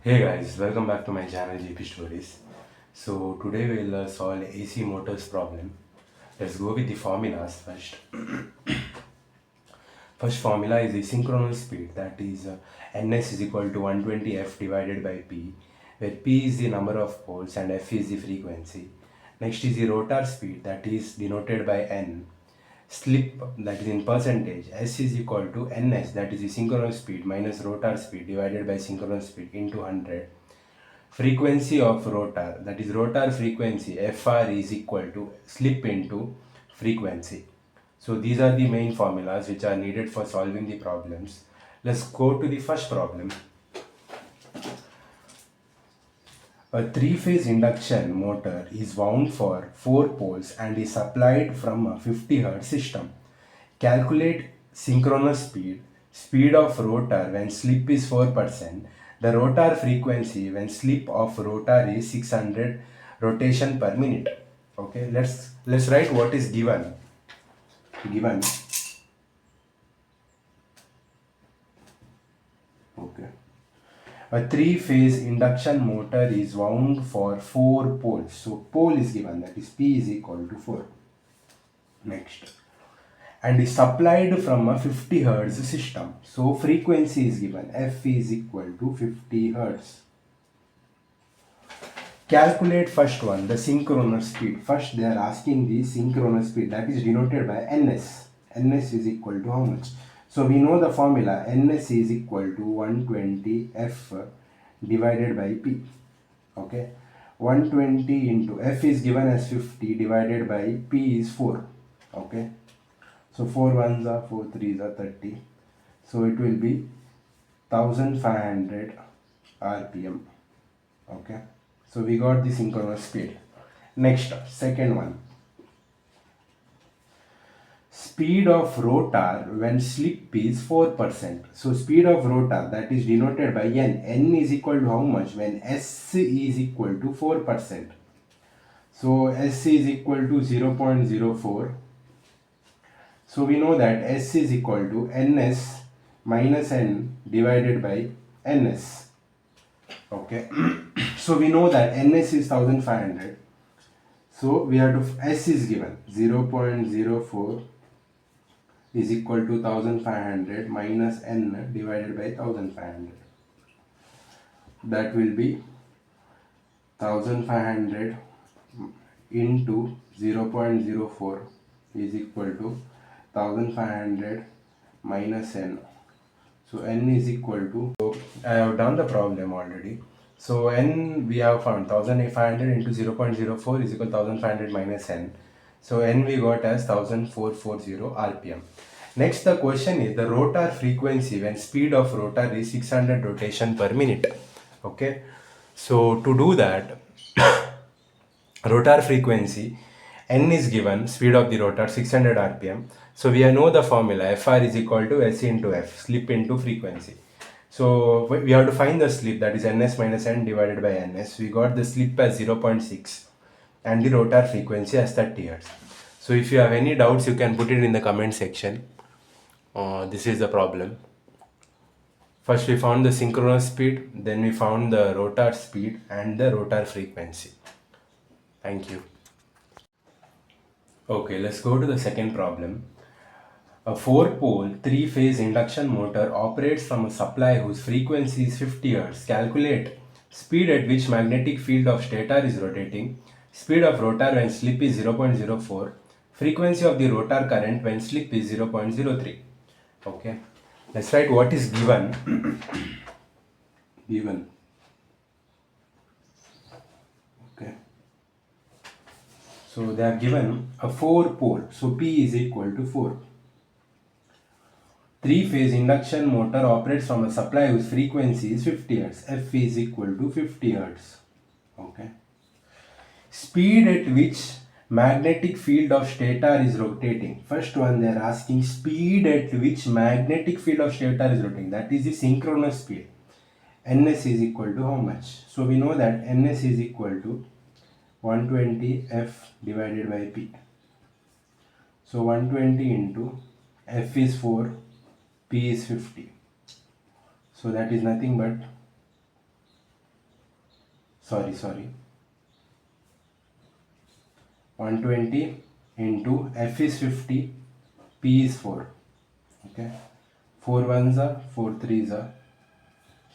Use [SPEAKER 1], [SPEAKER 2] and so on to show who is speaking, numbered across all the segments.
[SPEAKER 1] Hey guys, welcome back to my channel GP Stories. So today we'll solve AC motors problem. Let's go with the formulas first. First formula is the synchronous speed, that is Ns is equal to 120 F divided by P, where P is the number of poles and F is the frequency. Next is the rotor speed, that is denoted by N. Slip, that is in percentage, S is equal to Ns, that is the synchronous speed minus rotor speed divided by synchronous speed into 100. Frequency of rotor, that is rotor frequency, Fr is equal to slip into frequency. So these are the main formulas which are needed for solving the problems. Let's go to the first problem. A three-phase induction motor is wound for 4 poles and is supplied from a 50 Hz system. Calculate synchronous speed, speed of rotor when slip is 4%, the rotor frequency when slip of rotor is 600 rotation per minute. Okay, let's write what is given. Okay. A three-phase induction motor is wound for 4 poles. So pole is given, that is P is equal to 4. Next. And is supplied from a 50 Hz system. So frequency is given, F is equal to 50 Hz. Calculate first one, the synchronous speed. First they are asking the synchronous speed, that is denoted by Ns. Ns is equal to how much? So we know the formula, Ns is equal to 120 F divided by P. Okay, 120 into F is given as 50 divided by P is 4. Okay, so 4 ones are 4 threes are 30. So it will be 1500 RPM. Okay, so we got the synchronous speed. Next, second one. Speed of rotor when slip is 4%. So speed of rotor, that is denoted by N. N is equal to how much when S is equal to 4%. So S is equal to 0.04. So we know that S is equal to Ns minus N divided by Ns. Okay. So we know that Ns is 1500. So we have to, S is given 0.04 is equal to 1500 minus N divided by 1500. That will be 1500 into 0.04 is equal to 1500 minus N. So N is equal to, so I have done the problem already. So N we have found 1500 into 0.04 is equal to 1500 minus N. So N we got as 1440 RPM. Next the question is the rotor frequency when speed of rotor is 600 rotation per minute. Okay. So to do that, rotor frequency N is given, speed of the rotor 600 rpm. So we know the formula, Fr is equal to S into F, slip into frequency. So we have to find the slip, that is Ns minus N divided by Ns. We got the slip as 0.6 and the rotor frequency as 30 Hz. So if you have any doubts, you can put it in the comment section. This is the problem. First we found the synchronous speed, then we found the rotor speed and the rotor frequency. Thank you. Okay, let's go to the second problem. A 4-pole, 3-phase induction motor operates from a supply whose frequency is 50 Hz. Calculate speed at which magnetic field of stator is rotating, speed of rotor when slip is 0.04, frequency of the rotor current when slip is 0.03. Okay, let's write what is given. Given. Okay. So they are given a 4-pole. So P is equal to 4. 3-phase induction motor operates from a supply whose frequency is 50 Hz. F is equal to 50 Hz. Okay. Speed at which magnetic field of stator is rotating. First one they are asking speed at which magnetic field of stator is rotating. That is the synchronous speed. Ns is equal to how much? So we know that Ns is equal to 120 F divided by P. So 120 into F is 4, P is 50. So that is nothing but sorry, 120 into F is 50, P is 4. Okay, 4 ones are 4 threes are,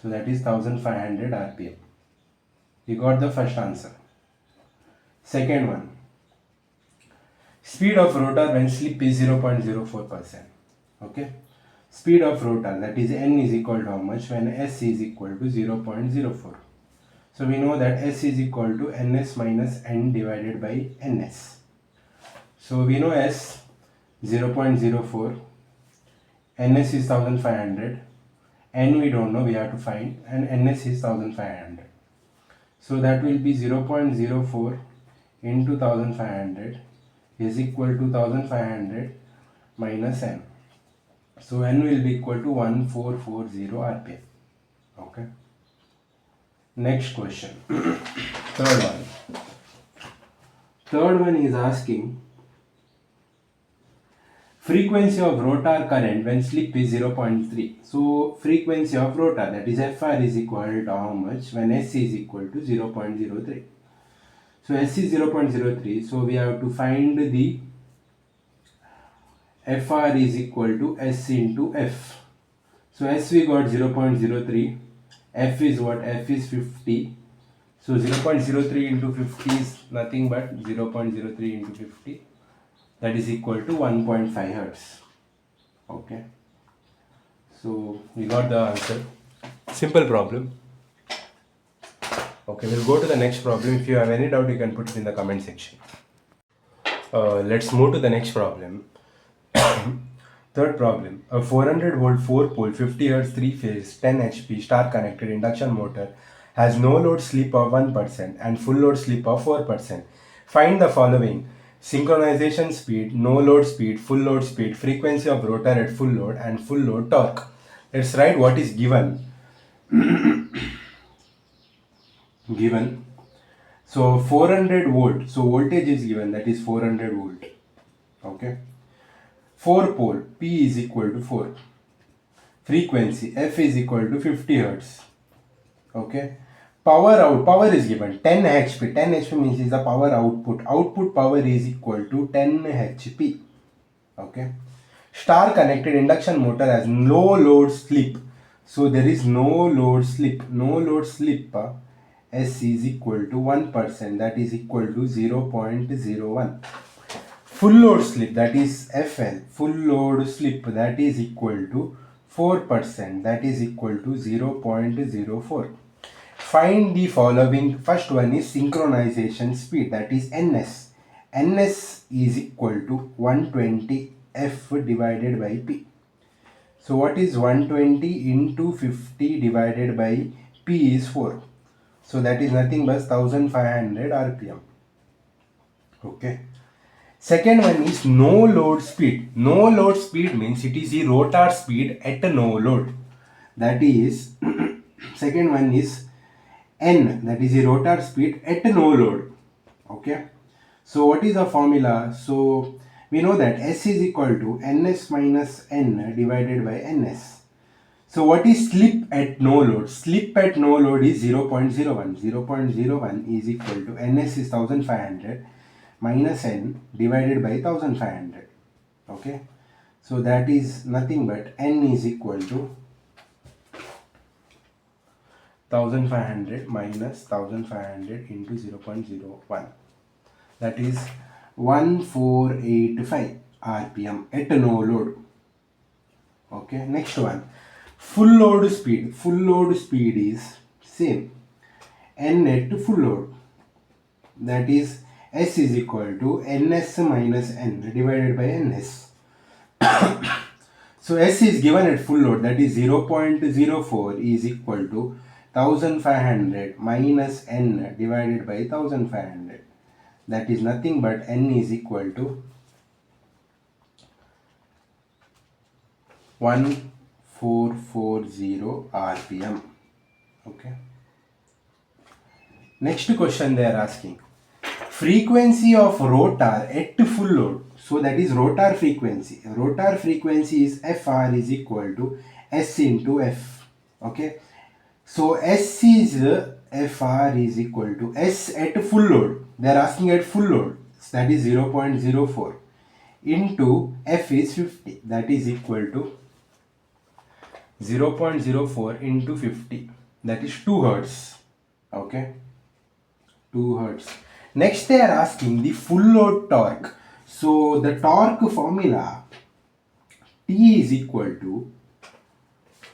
[SPEAKER 1] so that is 1500 rpm. You got the first answer. Second one, speed of rotor when slip is 0.04%. Okay, speed of rotor, that is n is equal to how much when s is equal to 0.04. So we know that s is equal to ns minus n divided by ns. So we know s 0.04, ns is 1500, n we don't know, we have to find, and ns is 1500. So that will be 0.04 into 1500 is equal to 1500 minus n. So n will be equal to 1440 rpm. Okay. Next question. Third one is asking frequency of rotor current when slip is 0.3. So frequency of rotor, that is Fr, is equal to how much when S is equal to 0.03. So S is 0.03. So we have to find the Fr is equal to S into F. So S we got 0.03. F is what? F is 50. So 0.03 into 50 is nothing but 0.03 into 50. That is equal to 1.5 hertz. Okay. So we got the answer. Simple problem. Okay, we'll go to the next problem. If you have any doubt, you can put it in the comment section. Let's move to the next problem. Third problem. A 400 volt 4 pole 50 hertz 3 phase 10 HP star connected induction motor has no load slip of 1% and full load slip of 4%. Find the following: synchronization speed, no load speed, full load speed, frequency of rotor at full load, and full load torque. Let's write what is given. Given. So 400 volt. So voltage is given, that is 400 volt. Okay. 4 pole, P is equal to 4. Frequency, F is equal to 50 hertz. Okay. Power is given 10 HP. 10 HP means is the power output. Output power is equal to 10 HP. Okay. Star connected induction motor has no load slip. So there is no load slip. No load slip. S is equal to 1%, that is equal to 0.01. Full load slip, that is FL. Full load slip, that is equal to 4%, that is equal to 0.04. Find the following. First one is synchronization speed, that is NS. NS is equal to 120 F divided by P. So what is 120 into 50 divided by P is 4. So that is nothing but 1500 rpm. Okay. Second one is no load speed. No load speed means it is the rotor speed at no load. That is second one is N, that is the rotor speed at no load. Okay. So what is the formula? So we know that S is equal to Ns minus N divided by Ns. So what is slip at no load? Slip at no load is 0.01. 0.01 is equal to Ns is 1500 minus N divided by 1500. Okay. So that is nothing but N is equal to 1500 minus 1500 into 0.01. That is 1485 rpm at no load. Okay. Next one. Full load speed. Full load speed is same. N at full load. That is S is equal to Ns minus N divided by Ns. So S is given at full load, that is 0.04 is equal to 1500 minus N divided by 1500. That is nothing but N is equal to 1440 rpm. Okay. Next question they are asking. Frequency of rotor at full load. So that is rotor frequency. Rotor frequency is Fr is equal to S into F. Okay. So S is Fr is equal to S at full load. They are asking at full load. So that is 0.04 into F is 50. That is equal to 0.04 into 50. That is 2 hertz. Okay. 2 hertz. Next they are asking the full load torque. So the torque formula T is equal to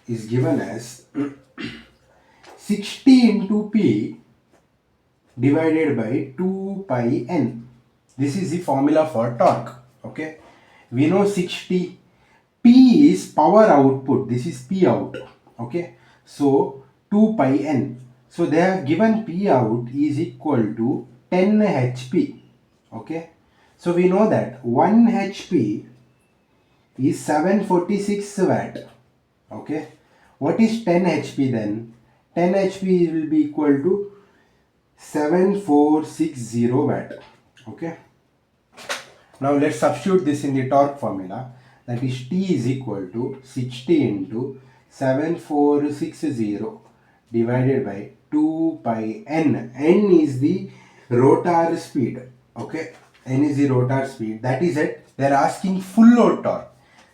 [SPEAKER 1] is given as 60 into P divided by 2 pi n. This is the formula for torque. Okay. We know 60. P is power output. This is P out. Okay. So 2 pi n. So they have given P out is equal to 10 HP. Okay. So we know that 1 HP is 746 watt. Okay. What is 10 HP then? 10 HP will be equal to 7460 watt. Okay. Now let's substitute this in the torque formula. That is T is equal to 60 into 7460 divided by 2 pi n. N is the rotor speed. Okay. N is the rotor speed. That is it. They are asking full load torque.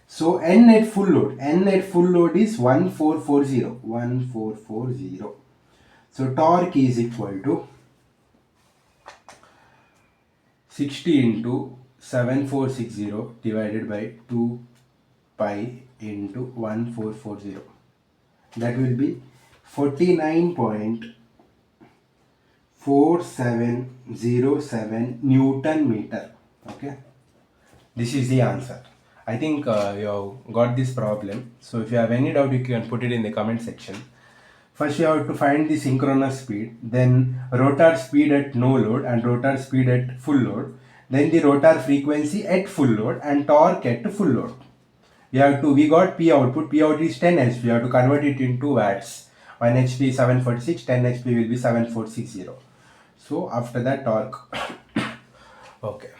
[SPEAKER 1] So N at full load. N at full load is 1440. 1440. So torque is equal to 60 into 7460 divided by 2 pi into 1440. That will be 49.4707 Newton meter. Okay. This is the answer. I think you have got this problem. So if you have any doubt, you can put it in the comment section. First you have to find the synchronous speed, then rotor speed at no load and rotor speed at full load, then the rotor frequency at full load and torque at full load. We got P output. P out is 10 HP. We have to convert it into watts. 1 HP is 746, 10 HP will be 7460. So after that torque. Okay.